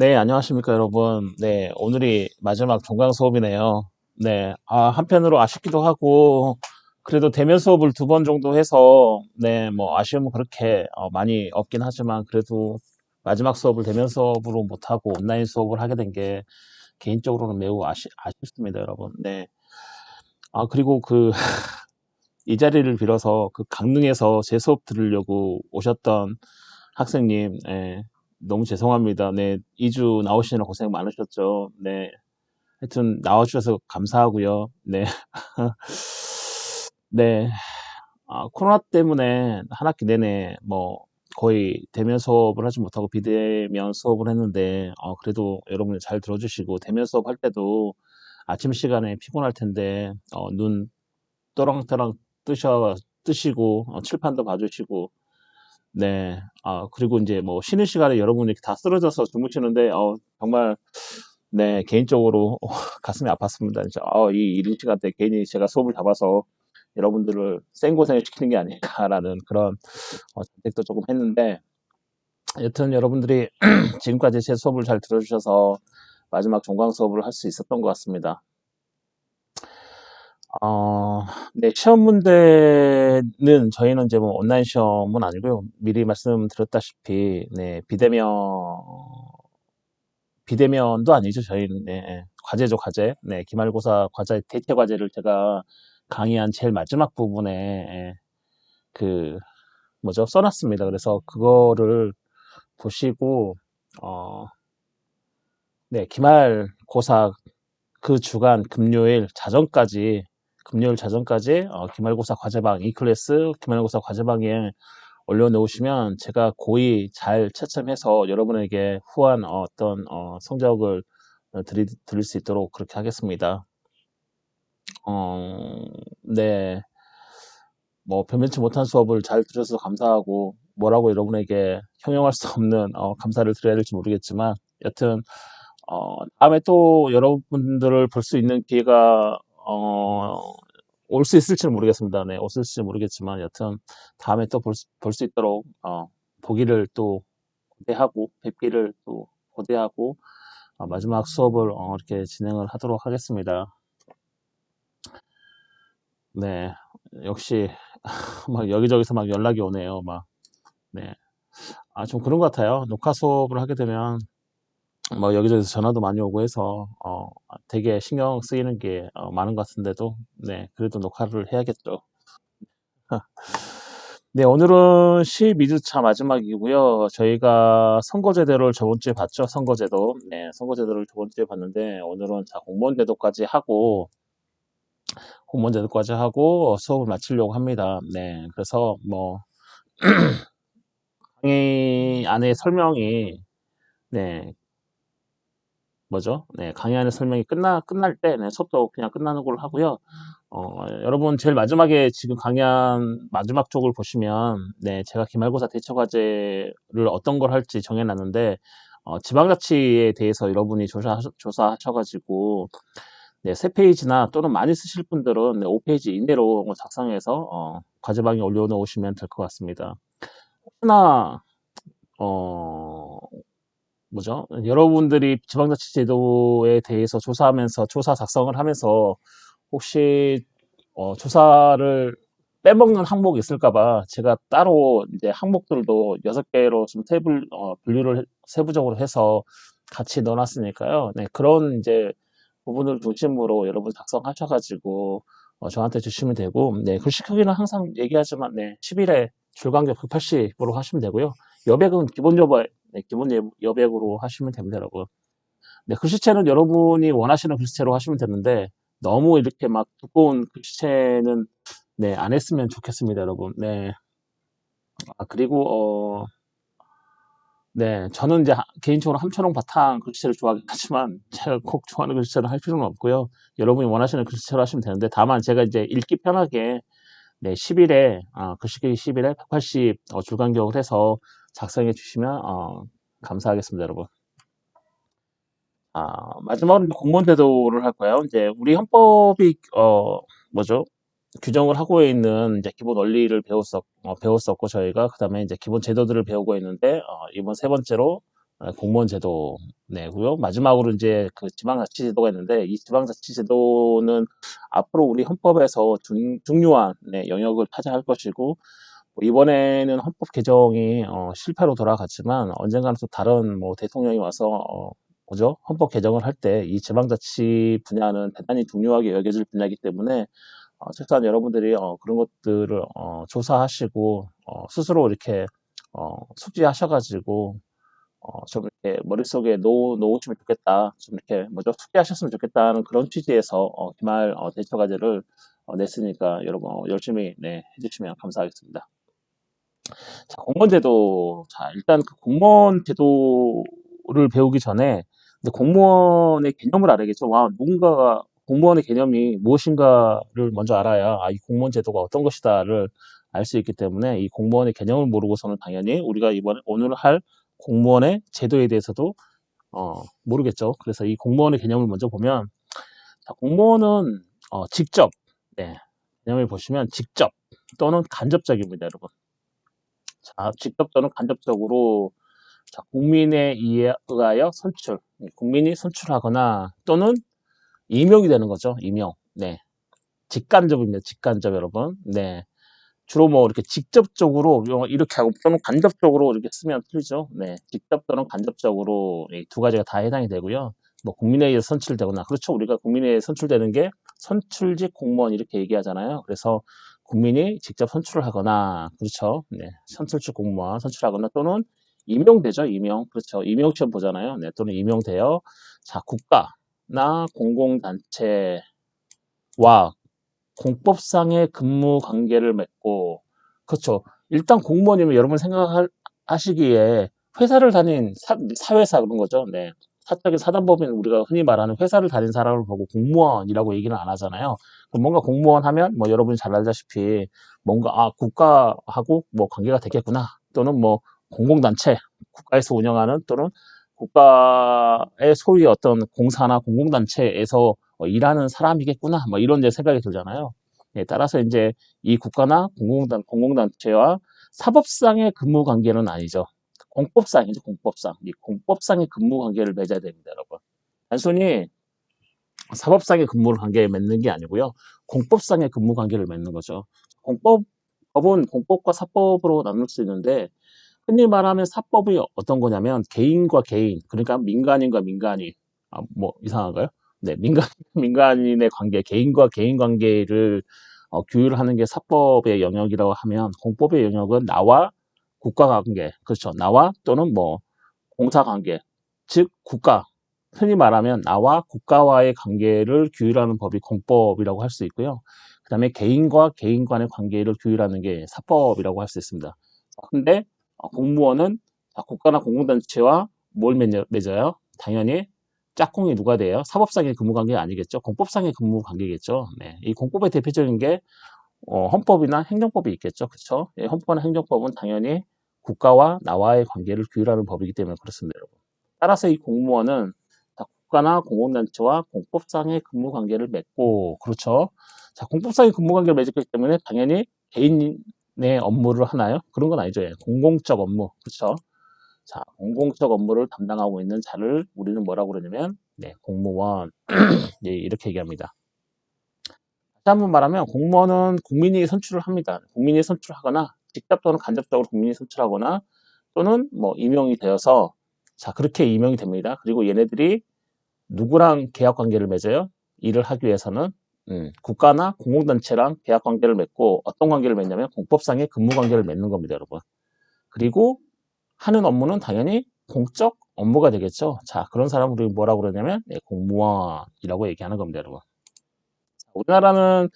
네, 안녕하십니까, 여러분. 네, 오늘이 마지막 종강 수업이네요. 네, 한편으로 아쉽기도 하고, 그래도 대면 수업을 2번 정도 해서, 네, 뭐, 아쉬움은 그렇게 많이 없긴 하지만, 그래도 마지막 수업을 대면 수업으로 못하고 온라인 수업을 하게 된 게 개인적으로는 매우 아쉽습니다, 여러분. 네. 그리고 이 자리를 빌어서 강릉에서 제 수업 들으려고 오셨던 학생님, 예, 너무 죄송합니다. 네, 2주 나오시느라 고생 많으셨죠. 네, 하여튼 나와주셔서 감사하고요. 네, 네, 코로나 때문에 한 학기 내내 뭐 거의 대면 수업을 하지 못하고 비대면 수업을 했는데, 그래도 여러분이 잘 들어주시고 대면 수업 할 때도 아침 시간에 피곤할 텐데 눈 또랑또랑 뜨시고 칠판도 봐주시고, 네. 그리고 이제 뭐 쉬는 시간에 여러분이 다 쓰러져서 주무시는데, 정말, 네, 개인적으로 가슴이 아팠습니다. 진짜, 이 이른 시간대 괜히 제가 수업을 잡아서 여러분들을 생고생을 시키는 게 아닐까라는 그런 자책도 조금 했는데, 여튼 여러분들이 지금까지 제 수업을 잘 들어주셔서 마지막 종강 수업을 할 수 있었던 것 같습니다. 네, 시험 문제는 저희는 이제 뭐 온라인 시험은 아니고요. 미리 말씀드렸다시피, 네, 비대면도 아니죠. 저희는, 네, 과제죠, 과제. 네, 기말고사 과제, 대체 과제를 제가 강의한 제일 마지막 부분에, 그, 뭐죠, 써놨습니다. 그래서 그거를 보시고, 어, 네, 기말고사 그 주간 금요일 자정까지 기말고사 과제방 E클래스 기말고사 과제방에 올려놓으시면 제가 고의 잘 채점해서 여러분에게 후한 어떤 성적을 드릴 수 있도록 그렇게 하겠습니다. 어, 네, 뭐 변변치 못한 수업을 잘 들으셔서 감사하고 뭐라고 여러분에게 형용할 수 없는 감사를 드려야 될지 모르겠지만 여튼 다음에 또 여러분들을 볼 수 있는 기회가 올 수 있을지는 모르겠습니다. 네, 올수 있을지 모르겠지만 여튼 다음에 또 볼 수 있도록 보기를 또 고대하고 뵙기를 또 고대하고 마지막 수업을 이렇게 진행을 하도록 하겠습니다. 네, 역시 막 여기저기서 막 연락이 오네요. 막 네, 좀 그런 것 같아요. 녹화 수업을 하게 되면 뭐 여기저기서 전화도 많이 오고 해서 되게 신경 쓰이는 게 많은 것 같은데도 네, 그래도 녹화를 해야겠죠. 네, 오늘은 12주차 마지막이고요. 저희가 선거제도를 저번 주에 봤죠. 선거제도. 네, 선거제도를 저번 주에 봤는데 오늘은 자 공무원제도까지 하고 수업을 마치려고 합니다. 네, 그래서 뭐 강의 안에 설명이 네, 뭐죠? 네, 강의 안에 설명이 끝날 때 네, 수업도 그냥 끝나는 걸로 하고요. 여러분 제일 마지막에 지금 강의한 마지막 쪽을 보시면 네, 제가 기말고사 대처 과제를 어떤 걸 할지 정해놨는데 지방자치에 대해서 여러분이 조사하셔가지고 네, 3페이지나 또는 많이 쓰실 분들은 네, 5페이지 이내로 작성해서 과제방에 올려놓으시면 될 것 같습니다. 혹시나 어, 뭐죠? 여러분들이 지방자치제도에 대해서 조사 작성을 하면서 혹시 조사를 빼먹는 항목이 있을까봐 제가 따로 이제 항목들도 6개로 좀 분류를 세부적으로 해서 같이 넣어놨으니까요. 네, 그런 이제 부분을 중심으로 여러분 작성하셔가지고 저한테 주시면 되고, 네, 글씨 크기는 항상 얘기하지만, 네, 10일에 줄간격 180으로 하시면 되고요. 여백은 기본 여백으로 하시면 됩니다, 여러분. 네, 글씨체는 여러분이 원하시는 글씨체로 하시면 되는데, 너무 이렇게 막 두꺼운 글씨체는, 네, 안 했으면 좋겠습니다, 여러분. 네. 그리고, 네, 저는 이제 개인적으로 함초롱 바탕 글씨체를 좋아하긴 하지만, 제가 꼭 좋아하는 글씨체를 할 필요는 없고요. 여러분이 원하시는 글씨체로 하시면 되는데, 다만 제가 이제 읽기 편하게, 네, 10일에, 글씨기 10일에 180 줄간격을 해서 작성해 주시면, 감사하겠습니다, 여러분. 마지막으로 이제 공무원 제도를 할 거예요. 이제 우리 헌법이 뭐죠? 규정을 하고 있는 이제 기본 원리를 배웠었고 저희가 그다음에 이제 기본 제도들을 배우고 있는데 이번 세 번째로 공무원 제도 내고요. 마지막으로 이제 그 지방자치제도가 있는데 이 지방자치제도는 앞으로 우리 헌법에서 중요한 영역을 차지할 것이고 뭐 이번에는 헌법 개정이 실패로 돌아갔지만 언젠가는 또 다른 뭐 대통령이 와서 뭐죠? 헌법 개정을 할 때 이 지방자치 분야는 대단히 중요하게 여겨질 분야이기 때문에 최소한 여러분들이 그런 것들을 조사하시고 스스로 이렇게 숙지하셔가지고 좀 이렇게 머릿속에 놓으시면 좋겠다. 좀 이렇게 먼저 숙지하셨으면 좋겠다는 그런 취지에서 기말 대처과제를 냈으니까 여러분 열심히 해주시면 감사하겠습니다. 자, 공무원 제도. 자, 일단 그 공무원 제도를 배우기 전에 근데 공무원의 개념을 알아야겠죠. 와, 누군가가 공무원의 개념이 무엇인가를 먼저 알아야 이 공무원 제도가 어떤 것이다를 알 수 있기 때문에 이 공무원의 개념을 모르고서는 당연히 우리가 이번에 오늘 할 공무원의 제도에 대해서도 모르겠죠. 그래서 이 공무원의 개념을 먼저 보면 자, 공무원은 직접 개념을 보시면 직접 또는 간접적입니다, 여러분. 자, 직접 또는 간접적으로 자, 국민에 의하여 선출, 국민이 선출하거나 또는 임용이 되는 거죠. 임용. 직간접입니다. 직간접 여러분. 주로 뭐 이렇게 직접적으로 이렇게 하고 또는 간접적으로 이렇게 쓰면 틀리죠. 직접 또는 간접적으로 이 두 가지가 다 해당이 되고요. 뭐 국민에 의해 선출되거나 그렇죠. 우리가 국민에 의해 선출되는 게 선출직 공무원 이렇게 얘기하잖아요. 그래서 국민이 직접 선출을 하거나 그렇죠. 선출직 공무원 선출하거나 또는 임용되죠. 임용. 그렇죠. 임용 시험 보잖아요. 또는 임용되어 자, 국가나 공공단체와 공법상의 근무 관계를 맺고 그렇죠. 일단 공무원이면 여러분 생각하시기에 회사를 다닌 사회사 그런 거죠. 사적인 사단법인 우리가 흔히 말하는 회사를 다닌 사람을 보고 공무원이라고 얘기는 안 하잖아요. 뭔가 공무원 하면 뭐 여러분이 잘 알다시피 뭔가 국가하고 뭐 관계가 되겠구나 또는 뭐 공공단체 국가에서 운영하는 또는 국가의 소위 어떤 공사나 공공단체에서 일하는 사람이겠구나 뭐 이런 이제 생각이 들잖아요. 따라서 이제 이 국가나 공공단체와 사법상의 근무 관계는 아니죠. 공법상이죠, 공법상. 이 공법상의 근무 관계를 맺어야 됩니다, 여러분. 단순히 사법상의 근무 관계를 맺는 게 아니고요. 공법상의 근무 관계를 맺는 거죠. 법은 공법과 사법으로 나눌 수 있는데 흔히 말하면 사법이 어떤 거냐면 개인과 개인, 그러니까 민간인과 민간인, 뭐 이상한가요? 민간인의 관계, 개인과 개인 관계를 규율하는 게 사법의 영역이라고 하면 공법의 영역은 나와 국가 관계, 그렇죠. 나와 또는 뭐 공사 관계, 즉 국가, 흔히 말하면 나와 국가와의 관계를 규율하는 법이 공법이라고 할 수 있고요. 그 다음에 개인과 개인 간의 관계를 규율하는 게 사법이라고 할 수 있습니다. 근데 공무원은 국가나 공공단체와 뭘 맺어요? 당연히 짝꿍이 누가 돼요? 사법상의 근무관계가 아니겠죠. 공법상의 근무관계겠죠. 이 공법의 대표적인 게 헌법이나 행정법이 있겠죠. 그렇죠? 헌법이나 행정법은 당연히 국가와 나와의 관계를 규율하는 법이기 때문에 그렇습니다, 여러분. 따라서 이 공무원은 국가나 공공단체와 공법상의 근무관계를 맺고, 그렇죠? 자, 공법상의 근무관계를 맺기 때문에 당연히 개인의 업무를 하나요? 그런 건 아니죠. 공공적 업무, 그렇죠? 자, 공공적 업무를 담당하고 있는 자를 우리는 뭐라고 그러냐면, 공무원 이렇게 얘기합니다. 다시 한번 말하면 공무원은 국민이 선출을 합니다. 국민이 선출하거나 직접 또는 간접적으로 국민이 선출하거나 또는 뭐 임용이 되어서 자 그렇게 임용이 됩니다. 그리고 얘네들이 누구랑 계약 관계를 맺어요? 일을 하기 위해서는 국가나 공공단체랑 계약 관계를 맺고 어떤 관계를 맺냐면 공법상의 근무 관계를 맺는 겁니다, 여러분. 그리고 하는 업무는 당연히 공적 업무가 되겠죠. 자, 그런 사람을 우리 뭐라고 그러냐면 공무원이라고 얘기하는 겁니다, 여러분. 우리나라는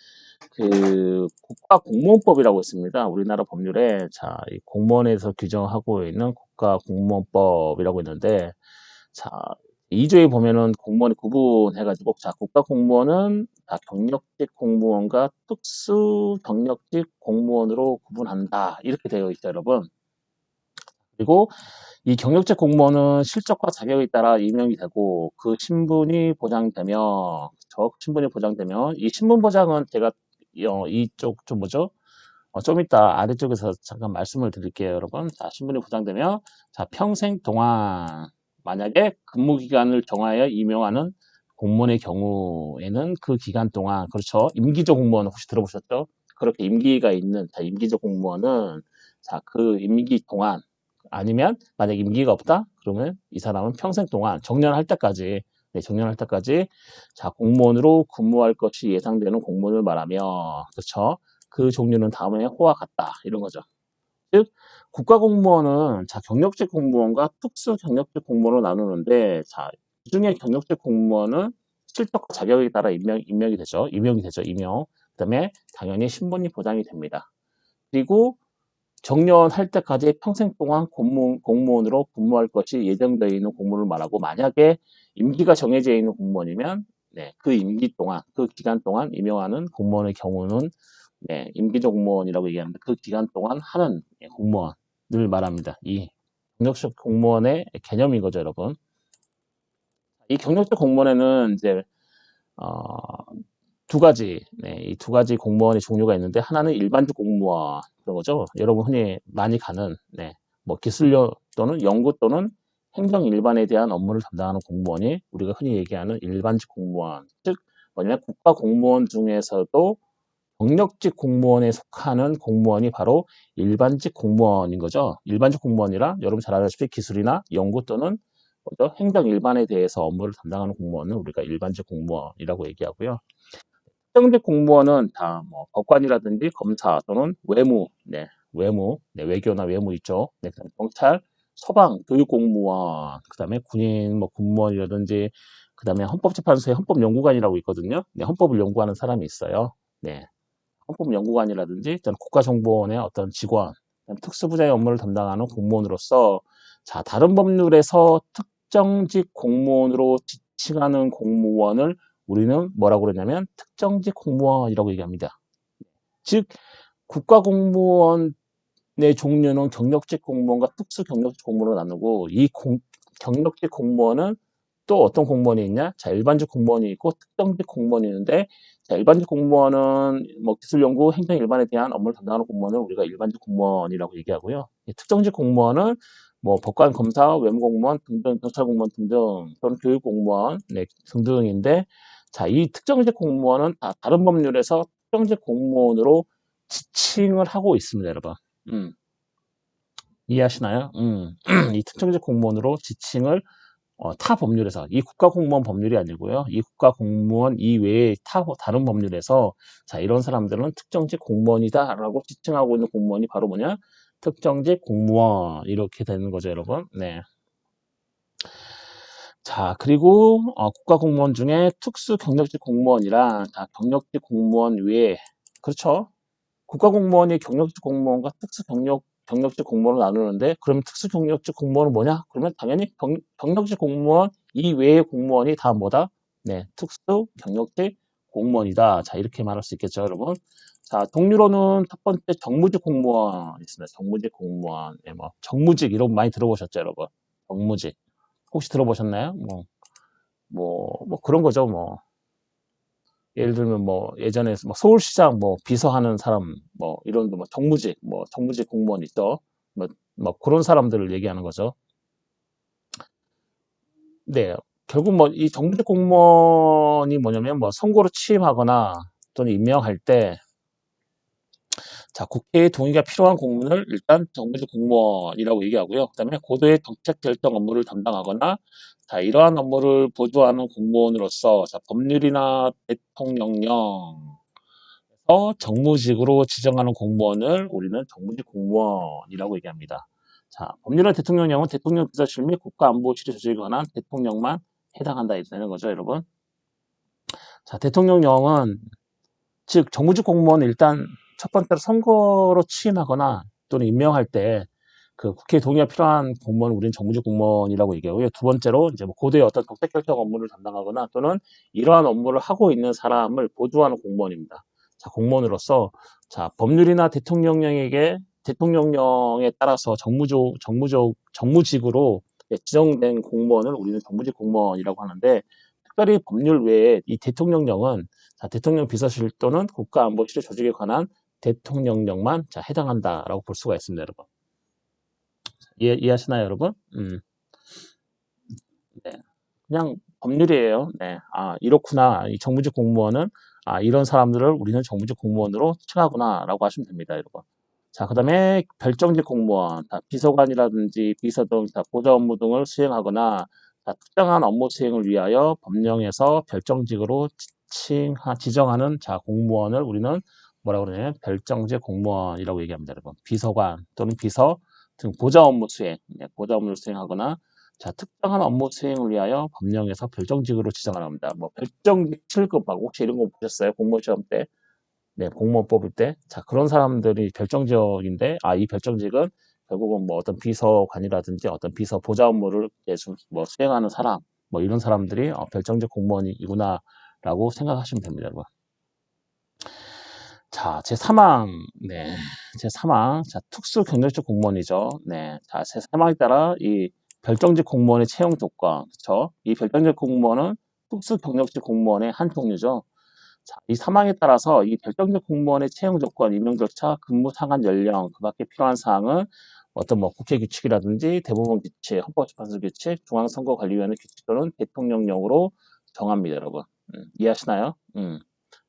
그 국가공무원법이라고 있습니다. 우리나라 법률에 자, 이 공무원에서 규정하고 있는 국가공무원법이라고 있는데 자, 2조에 보면은 공무원이 구분해가지고 자, 국가공무원은 경력직 공무원과 특수 경력직 공무원으로 구분한다. 이렇게 되어 있죠, 여러분. 그리고 이 경력직 공무원은 실적과 자격에 따라 임명이 되고 그 신분이 보장되면 이 신분 보장은 제가 이쪽 좀 뭐죠? 좀 이따 아래쪽에서 잠깐 말씀을 드릴게요, 여러분. 자, 신분이 보장되면, 자, 평생 동안, 만약에 근무 기간을 정하여 임용하는 공무원의 경우에는 그 기간 동안, 그렇죠. 임기조 공무원 혹시 들어보셨죠? 그렇게 임기가 있는, 자, 임기조 공무원은, 자, 그 임기 동안, 아니면, 만약 임기가 없다? 그러면 이 사람은 평생 동안, 정년할 때까지, 네, 정년할 때까지, 자, 공무원으로 근무할 것이 예상되는 공무원을 말하며, 그렇죠. 그 종류는 다음에 호와 같다. 이런 거죠. 즉, 국가공무원은 자, 경력직 공무원과 특수 경력직 공무원으로 나누는데, 자, 그중에 경력직 공무원은 실적과 자격에 따라 임명이 되죠. 임용이 되죠. 임용. 그 다음에 당연히 신분이 보장이 됩니다. 그리고 정년할 때까지 평생 동안 공무원으로 근무할 것이 예정되어 있는 공무원을 말하고, 만약에 임기가 정해져 있는 공무원이면 네, 그 임기 동안, 그 기간 동안 임용하는 공무원의 경우는 네, 임기조 공무원이라고 얘기하는데, 그 기간 동안 하는 공무원을 말합니다. 이 경력직 공무원의 개념인 거죠, 여러분. 이 경력직 공무원에는 이제 어, 두 가지, 네, 이 두 가지 공무원의 종류가 있는데, 하나는 일반직 공무원 그런 거죠. 여러분 흔히 많이 가는 네, 뭐 기술료 또는 연구 또는 행정 일반에 대한 업무를 담당하는 공무원이 우리가 흔히 얘기하는 일반직 공무원. 즉 뭐냐면 국가 공무원 중에서도 경력직 공무원에 속하는 공무원이 바로 일반직 공무원인 거죠. 일반직 공무원이라 여러분 잘 아시다시피 기술이나 연구 또는 뭐죠? 행정 일반에 대해서 업무를 담당하는 공무원은 우리가 일반직 공무원이라고 얘기하고요. 특정직 공무원은 다 뭐 법관이라든지 검사 또는 외무, 네, 외무, 네, 외교나 외무 있죠. 네, 그다음에 경찰, 소방, 교육공무원, 그다음에 군인, 뭐 군무원이라든지, 그다음에 헌법재판소에 헌법연구관이라고 있거든요. 네, 헌법을 연구하는 사람이 있어요. 네, 헌법연구관이라든지 저는 국가정보원의 어떤 직원, 특수부자의 업무를 담당하는 공무원으로서, 자, 다른 법률에서 특정직 공무원으로 지칭하는 공무원을 우리는 뭐라고 그러냐면 특정직 공무원이라고 얘기합니다. 즉 국가공무원의 종류는 경력직 공무원과 특수 경력직 공무원으로 나누고, 이 경력직 공무원은 또 어떤 공무원이 있냐? 자, 일반직 공무원이 있고 특정직 공무원이 있는데, 자, 일반직 공무원은 뭐 기술 연구, 행정 일반에 대한 업무를 담당하는 공무원을 우리가 일반직 공무원이라고 얘기하고요. 특정직 공무원은 뭐 법관, 검사, 외무 공무원 등등, 경찰 공무원 등등, 또는 교육 공무원 네, 등등인데, 자, 이 특정직 공무원은 다른 법률에서 특정직 공무원으로 지칭을 하고 있습니다, 여러분. 이해하시나요? 이 특정직 공무원으로 지칭을 타 법률에서, 이 국가공무원 법률이 아니고요. 이 국가공무원 이외의 다른 법률에서, 자, 이런 사람들은 특정직 공무원이다라고 지칭하고 있는 공무원이 바로 뭐냐? 특정직 공무원. 이렇게 되는 거죠, 여러분. 네. 자, 그리고 국가공무원 중에 특수 경력직 공무원이랑 경력직 공무원 외에, 그렇죠? 국가공무원이 경력직 공무원과 경력직 공무원을 나누는데, 그러면 특수 경력직 공무원은 뭐냐? 그러면 당연히 경력직 공무원 이외의 공무원이 다 뭐다? 네, 특수 경력직 공무원이다. 자, 이렇게 말할 수 있겠죠, 여러분. 자, 동료로는 첫 번째 정무직 공무원 있습니다. 정무직 공무원. 네, 뭐 정무직 이런 거 많이 들어보셨죠, 여러분? 정무직. 혹시 들어보셨나요? 뭐 그런 거죠, 뭐. 예를 들면 뭐 예전에 뭐 서울시장 뭐 비서하는 사람 뭐 이런 뭐 정무직 공무원 있죠. 뭐 그런 사람들을 얘기하는 거죠. 네, 결국 뭐 이 정무직 공무원이 뭐냐면 뭐 선거로 취임하거나 또는 임명할 때, 자, 국회의 동의가 필요한 공무원을 일단 정무직 공무원이라고 얘기하고요. 그다음에 고도의 정책 결정 업무를 담당하거나, 자, 이러한 업무를 보조하는 공무원으로서, 자, 법률이나 대통령령 정무직으로 지정하는 공무원을 우리는 정무직 공무원이라고 얘기합니다. 자, 법률안 대통령령은 대통령 비서실 및 국가안보실에 조직에 관한 대통령만 해당한다 이런 거죠, 여러분. 자, 대통령령은 즉 정무직 공무원은 일단 첫 번째로 선거로 취임하거나 또는 임명할 때 그 국회 동의가 필요한 공무원을 우리는 정무직 공무원이라고 얘기하고요. 두 번째로 이제 뭐 고도의 어떤 정책 결정 업무를 담당하거나 또는 이러한 업무를 하고 있는 사람을 보조하는 공무원입니다. 자, 공무원으로서, 자, 법률이나 대통령령에 따라서 정무직으로 지정된 공무원을 우리는 정무직 공무원이라고 하는데, 특별히 법률 외에 이 대통령령은, 자, 대통령 비서실 또는 국가안보실 조직에 관한 대통령령만 자, 해당한다라고 볼 수가 있습니다, 여러분. 이해하시나요, 여러분? 네. 그냥 법률이에요. 네. 아, 이렇구나. 이 정부직 공무원은 이런 사람들을 우리는 정부직 공무원으로 칭하구나라고 하시면 됩니다, 여러분. 자, 그다음에 별정직 공무원, 비서관이라든지 비서등, 보좌 업무 등을 수행하거나 특정한 업무 수행을 위하여 법령에서 별정직으로 지정하는 공무원을 우리는 뭐라고 그러냐면 별정직 공무원이라고 얘기합니다, 여러분. 비서관 또는 비서 등 보좌 업무 수행, 보좌 업무를 수행하거나 특정한 업무 수행을 위하여 법령에서 별정직으로 지정을 합니다. 뭐 별정직 7급 막 혹시 이런 거 보셨어요? 공무원 시험 때? 네, 공무원 뽑을 때. 자, 그런 사람들이 별정직인데, 이 별정직은 결국은 뭐 어떤 비서관이라든지 어떤 비서 보좌 업무를 뭐 수행하는 사람, 뭐 이런 사람들이 별정직 공무원이구나라고 생각하시면 됩니다, 여러분. 자, 제3항, 네, 제3항, 자, 특수 경력직 공무원이죠. 네, 자, 제3항에 따라 이 별정직 공무원의 채용 조건, 그쵸? 이 별정직 공무원은 특수 경력직 공무원의 한 종류죠. 자, 이 3항에 따라서 이 별정직 공무원의 채용 조건, 임용 절차, 근무 상한 연령, 그 밖에 필요한 사항은 어떤 뭐 국회 규칙이라든지 대법원 규칙, 헌법재판소 규칙, 중앙선거관리위원회 규칙 또는 대통령령으로 정합니다, 여러분. 이해하시나요?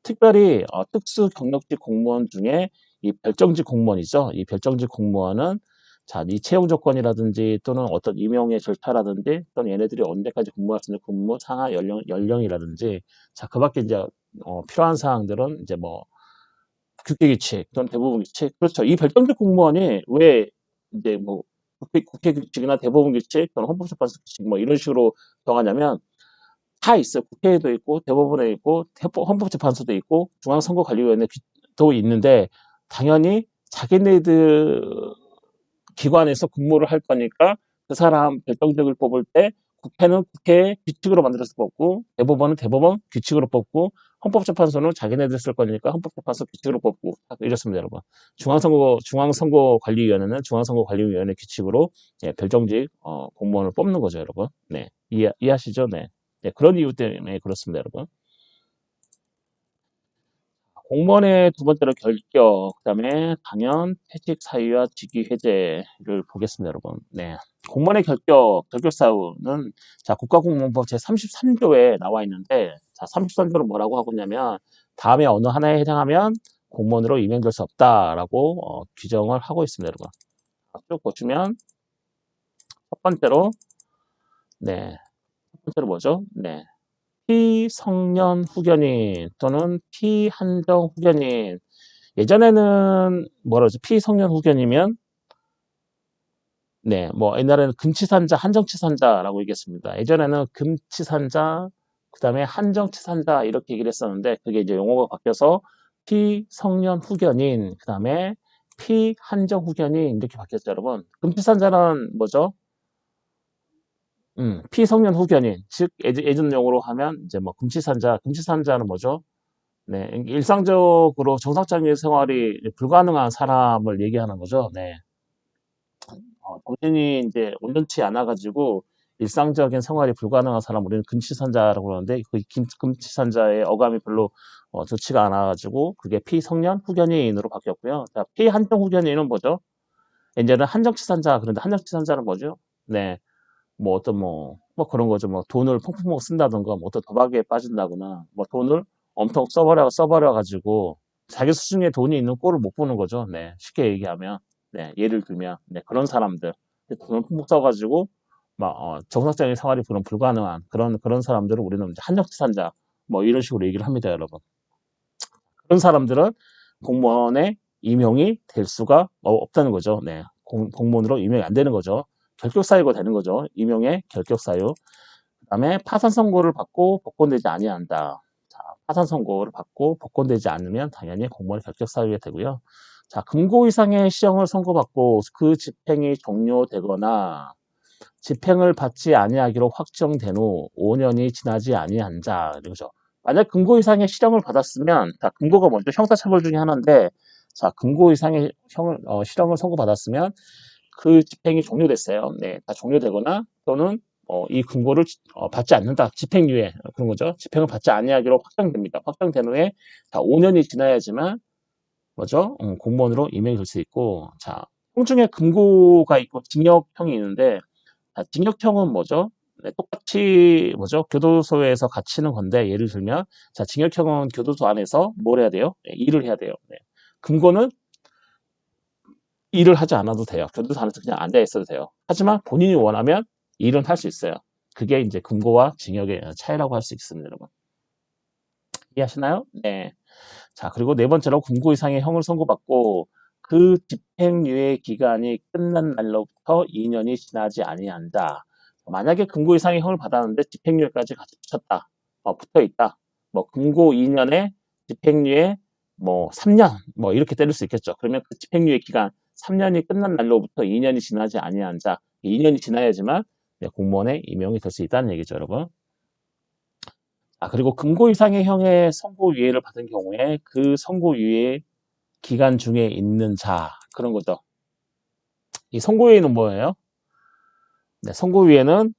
특별히 특수 경력직 공무원 중에 이 별정직 공무원이죠. 이 별정직 공무원은 자, 이 채용 조건이라든지 또는 어떤 임용의 절차라든지 또는 얘네들이 언제까지 근무할 수 있는 근무 상하 연령이라든지 자, 그 밖에 이제 필요한 사항들은 이제 뭐 국회 규칙 또는 대법원 규칙 그렇죠. 이 별정직 공무원이 왜 이제 뭐 국회 규칙이나 대법원 규칙 또는 헌법재판소 규칙 뭐 이런 식으로 정하냐면 다 있어요. 국회에도 있고 대법원에 있고 헌법재판소도 있고 중앙선거관리위원회도 있는데 당연히 자기네들 기관에서 근무를 할 거니까 그 사람 별정직을 뽑을 때 국회는 국회 규칙으로 만들어서 뽑고 대법원은 대법원 규칙으로 뽑고 헌법재판소는 자기네들 쓸 거니까 헌법재판소 규칙으로 뽑고 이렇습니다, 여러분. 중앙선거관리위원회는 중앙선거관리위원회 규칙으로 별정직 공무원을 뽑는 거죠, 여러분. 네, 이해하시죠? 네. 네, 그런 이유 때문에 그렇습니다, 여러분. 공무원의 두 번째로 결격, 그 다음에 당연, 퇴직 사유와 직위 해제를 보겠습니다, 여러분. 네. 공무원의 결격 사유는, 자, 국가공무원법 제33조에 나와 있는데, 자, 33조는 뭐라고 하고 있냐면, 다음에 어느 하나에 해당하면 공무원으로 임명될 수 없다라고 규정을 하고 있습니다, 여러분. 쭉 보시면, 첫 번째로, 네. 첫 번째로 뭐죠? 네. 피성년 후견인 또는 피한정 후견인 예전에는 뭐라 그러죠? 피성년 후견이면 네, 뭐 옛날에는 금치산자, 한정치산자라고 얘기했습니다. 예전에는 금치산자, 그다음에 한정치산자 이렇게 얘기를 했었는데 그게 이제 용어가 바뀌어서 피성년 후견인, 그다음에 피한정 후견인 이렇게 바뀌었죠, 여러분. 금치산자는 뭐죠? 피성년 후견인, 즉 예전 용어로 하면 이제 뭐 금치산자는 뭐죠? 네, 일상적으로 정상적인 생활이 불가능한 사람을 얘기하는 거죠. 네. 정신이 이제 온전치 않아가지고 일상적인 생활이 불가능한 사람 우리는 금치산자라고 그러는데 그 금치산자의 어감이 별로 좋지가 않아가지고 그게 피성년 후견인으로 바뀌었고요. 자, 피한정 후견인은 뭐죠? 이제는 한정치산자 그런데 한정치산자는 뭐죠? 네, 뭐 어떤 뭐 그런 거죠. 뭐 돈을 펑펑 쓴다던가 뭐 어떤 도박에 빠진다거나 뭐 돈을 엄청 써버려 가지고 자기 수중에 돈이 있는 꼴을 못 보는 거죠. 네, 쉽게 얘기하면 네, 예를 들면 네, 그런 사람들 돈을 펑펑 써가지고 막 정상적인 생활이 불가능한 그런 사람들을 우리는 이제 한정치산자 뭐 이런 식으로 얘기를 합니다, 여러분. 그런 사람들은 공무원에 임용이 될 수가 없다는 거죠. 네, 공무원으로 임용이 안 되는 거죠. 결격 사유가 되는 거죠. 임용의 결격 사유. 그다음에 파산 선고를 받고 복권되지 아니한다. 자, 파산 선고를 받고 복권되지 않으면 당연히 공무원 결격 사유가 되고요. 자, 금고 이상의 시형을 선고받고 그 집행이 종료되거나 집행을 받지 아니하기로 확정된 후 5년이 지나지 아니한 자, 그죠? 만약 금고 이상의 실형을 받았으면, 자, 금고가 먼저 형사처벌 중에 하나인데, 자, 금고 이상의 실형을 선고받았으면 그 집행이 종료됐어요. 네, 다 종료되거나 또는 이 금고를 받지 않는다. 집행유예 그런 거죠. 집행을 받지 아니하기로 확정됩니다. 확정된 후에 다 5년이 지나야지만 뭐죠? 공무원으로 임명이 될 수 있고, 자, 형 중에 금고가 있고 징역형이 있는데, 자, 징역형은 뭐죠? 네, 똑같이 뭐죠? 교도소에서 갇히는 건데, 예를 들면, 자, 징역형은 교도소 안에서 뭘 해야 돼요? 네, 일을 해야 돼요. 네. 금고는 일을 하지 않아도 돼요. 교도소 안에서 그냥 앉아 있어도 돼요. 하지만 본인이 원하면 일은 할 수 있어요. 그게 이제 금고와 징역의 차이라고 할 수 있습니다, 여러분. 이해하시나요? 네. 자, 그리고 네 번째로 금고 이상의 형을 선고받고 그 집행유예 기간이 끝난 날로부터 2년이 지나지 아니한다. 만약에 금고 이상의 형을 받았는데 집행유예까지 같이 붙였다. 붙어 있다. 뭐 금고 2년에 집행유예 뭐 3년 뭐 이렇게 때릴 수 있겠죠. 그러면 그 집행유예 기간 3년이 끝난 날로부터 2년이 지나지 아니한 자. 2년이 지나야지만 공무원에 임용이 될 수 있다는 얘기죠, 여러분. 그리고 금고 이상의 형의 선고유예를 받은 경우에 그 선고유예 기간 중에 있는 자, 그런 거죠. 이 선고유예는 뭐예요? 네, 선고유예는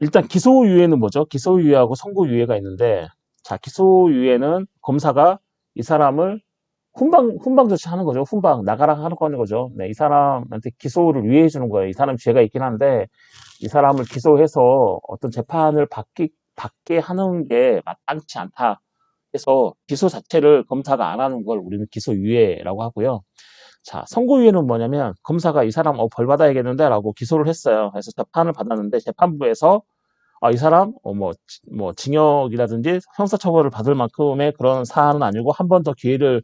일단 기소유예는 뭐죠? 기소유예하고 선고유예가 있는데, 자, 기소유예는 검사가 이 사람을 훈방 조치하는 거죠. 훈방 나가라 하는 거죠. 네, 이 사람한테 기소를 유예해 주는 거예요. 이 사람 죄가 있긴 한데 이 사람을 기소해서 어떤 재판을 받게 하는 게 마땅치 않다. 해서 기소 자체를 검사가 안 하는 걸 우리는 기소유예라고 하고요. 자, 선고유예는 뭐냐면 검사가 이 사람 벌 받아야겠는데 라고 기소를 했어요. 그래서 재판을 받았는데 재판부에서 이 사람 뭐 징역이라든지 형사처벌을 받을 만큼의 그런 사안은 아니고 한 번 더 기회를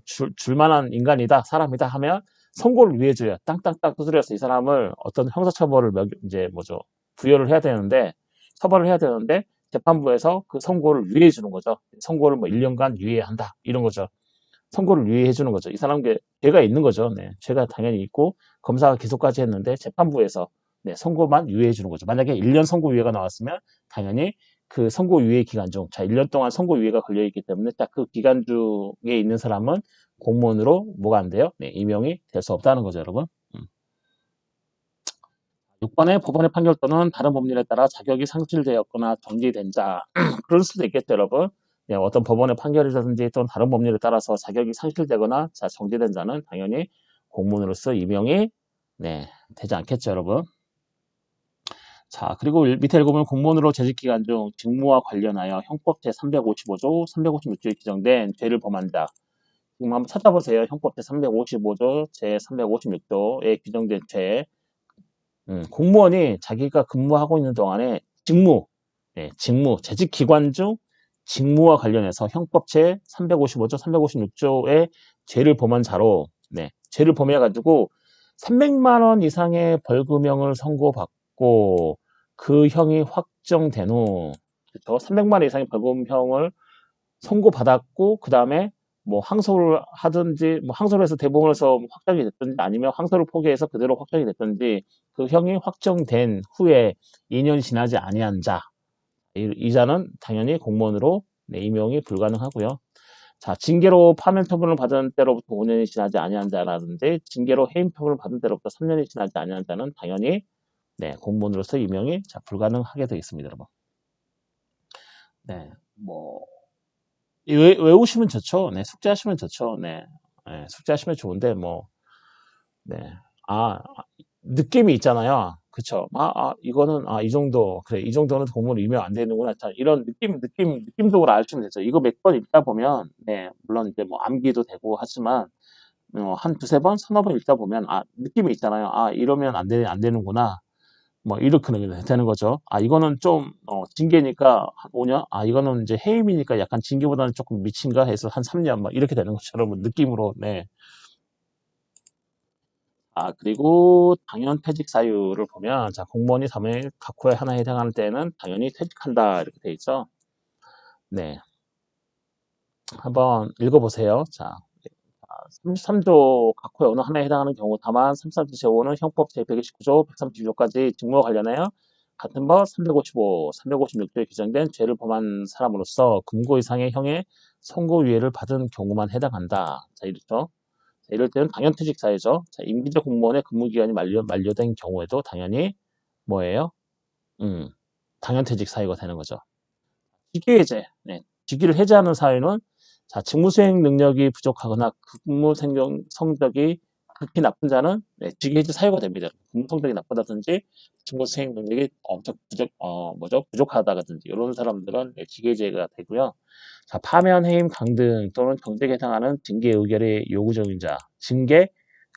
줄 만한 인간이다, 사람이다 하면 선고를 유예해줘요. 땅땅땅 두드려서 이 사람을 어떤 형사처벌을 이제 뭐죠 부여를 해야 되는데 처벌을 해야 되는데 재판부에서 그 선고를 유예해 주는 거죠. 선고를 뭐 1년간 유예한다 이런 거죠. 선고를 유예해 주는 거죠. 이 사람께 죄가 있는 거죠. 네, 죄가 당연히 있고 검사가 기소까지 했는데 재판부에서 네, 선고만 유예해 주는 거죠. 만약에 1년 선고 유예가 나왔으면 당연히 그 선고 유예 기간 중, 자 1년 동안 선고 유예가 걸려 있기 때문에 딱 그 기간 중에 있는 사람은 공무원으로 뭐가 안 돼요? 네, 임용이 될 수 없다는 거죠, 여러분. 6번의 법원의 판결 또는 다른 법률에 따라 자격이 상실되었거나 정지된 자. 그럴 수도 있겠죠, 여러분. 네, 어떤 법원의 판결이라든지 또는 다른 법률에 따라서 자격이 상실되거나 정지된 자는 당연히 공무원으로서 임용이 네, 되지 않겠죠, 여러분. 자, 그리고 밑에 읽으면 공무원으로 재직 기간 중 직무와 관련하여 형법 제355조, 356조에 규정된 죄를 범한 자. 지금 한번 찾아보세요. 형법 제355조, 제356조에 규정된 죄. 공무원이 자기가 근무하고 있는 동안에 직무, 재직 기관 중 직무와 관련해서 형법 제355조, 356조의 죄를 범한 자로, 네, 죄를 범해가지고 300만 원 이상의 벌금형을 선고받고 그 형이 확정된 후, 그렇죠? 300만 원 이상의 벌금형을 선고받았고 그 다음에 뭐 항소를 하든지 뭐 항소를 해서 대법원에서 확정이 됐든지 아니면 항소를 포기해서 그대로 확정이 됐든지 그 형이 확정된 후에 2년이 지나지 아니한 자, 이 자는 당연히 공무원으로 임용이 불가능하고요. 자, 징계로 파면 처분을 받은 때로부터 5년이 지나지 아니한 자라든지 징계로 해임 처분을 받은 때로부터 3년이 지나지 아니한 자는 당연히 공무원으로서 임용이 불가능하게 되어 있습니다, 여러분. 네, 뭐 외우시면 좋죠. 네, 숙제하시면 좋죠. 네, 네, 숙제하시면 좋은데 뭐, 네, 느낌이 있잖아요. 그쵸? 이거는 이 정도 그래, 이 정도는 공무원 임명 안 되는구나. 자, 이런 느낌적으로 아시면 되죠. 이거 몇 번 읽다 보면, 네, 물론 이제 뭐 암기도 되고 하지만 한 두세 번, 서너 번 읽다 보면 느낌이 있잖아요. 이러면 안 되는구나. 뭐 이렇게 되는 거죠. 이거는 좀 징계니까 한 5년, 이거는 이제 해임이니까 약간 징계보다는 조금 미친가 해서 한 3년 막 이렇게 되는 것처럼 느낌으로. 네. 그리고 당연 퇴직 사유를 보면 자, 공무원이 사무의 각호에 하나에 해당하는 때는 당연히 퇴직한다 이렇게 돼 있죠. 네. 한번 읽어보세요. 자, 33조 각호의 어느 하나에 해당하는 경우 다만 33조 제5는 형법 제129조, 132조까지 직무와 관련하여 같은 법 355, 356조에 규정된 죄를 범한 사람으로서 금고 이상의 형의 선고유예를 받은 경우만 해당한다. 자, 이렇죠. 자, 이럴 때는 당연퇴직 사유죠. 자, 임기적 공무원의 근무기간이 만료된 경우에도 당연히 뭐예요? 당연퇴직 사유가 되는 거죠. 직위해제. 네. 직위를 해제하는 사유는 자, 직무수행 능력이 부족하거나 근무 성적이 극히 나쁜 자는 네, 직위해제 사유가 됩니다. 근무 성적이 나쁘다든지 직무수행 능력이 엄청 부족하다든지 이런 사람들은 네, 직위해제가 되고요. 자, 파면, 해임, 강등 또는 정직에 해당하는 징계 의결의 요구적인 자,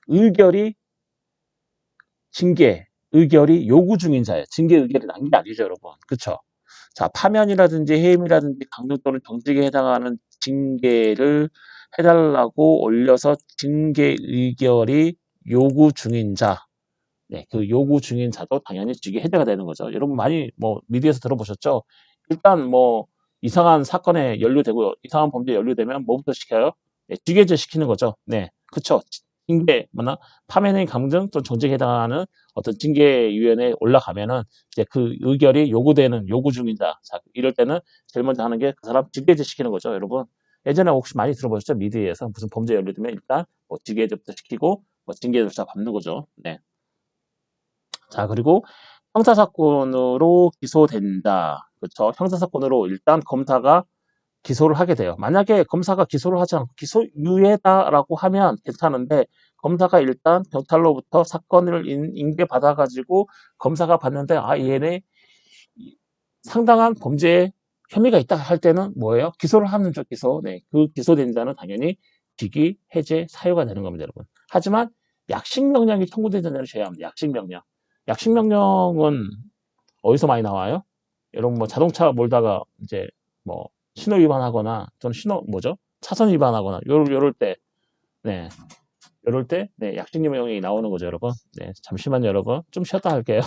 의결이 징계 의결이 요구 중인 자예요. 징계 의결이 난 게 아니죠, 여러분. 그쵸? 자, 파면이라든지 해임이라든지 강등 또는 정직에 해당하는 징계를 해달라고 올려서 징계 의결이 요구 중인 자, 네, 그 요구 중인 자도 당연히 징계 해제가 되는 거죠. 여러분 많이 뭐 미디어에서 들어보셨죠? 일단 뭐 이상한 사건에 연루되고 이상한 범죄에 연루되면 뭐부터 시켜요? 네, 징계제 시키는 거죠. 네, 그쵸? 징계, 파면행 강등 또 정직에 해당하는 어떤 징계위원회에 올라가면은 이제 그 의결이 요구되는 요구 중인 자, 자 이럴 때는 제일 먼저 하는 게 그 사람 징계제 시키는 거죠, 여러분. 예전에 혹시 많이 들어보셨죠? 미디어에서 무슨 범죄에 연루되면 일단 뭐 징계제부터 시키고 뭐 징계조차 밟는 거죠. 네. 자, 그리고 형사사건으로 기소된다. 그렇죠? 형사사건으로 일단 검사가 기소를 하게 돼요. 만약에 검사가 기소를 하지 않고 기소유예다라고 하면 괜찮은데 검사가 일단 경찰로부터 사건을 인계받아가지고 검사가 봤는데 얘네 상당한 범죄에 혐의가 있다 할 때는 뭐예요? 기소를 하는 죠, 기소. 네, 그 기소된 자는 당연히 직위 해제 사유가 되는 겁니다, 여러분. 하지만 약식명령이 청구된 자는 제외합니다. 약식명령. 약식명령은 어디서 많이 나와요? 여러분 뭐 자동차 몰다가 이제 뭐 신호 위반하거나 또는 차선 위반하거나 요럴 때 네. 요럴 때 네, 약식명령이 나오는 거죠, 여러분. 네, 잠시만요, 여러분. 좀 쉬었다 할게요.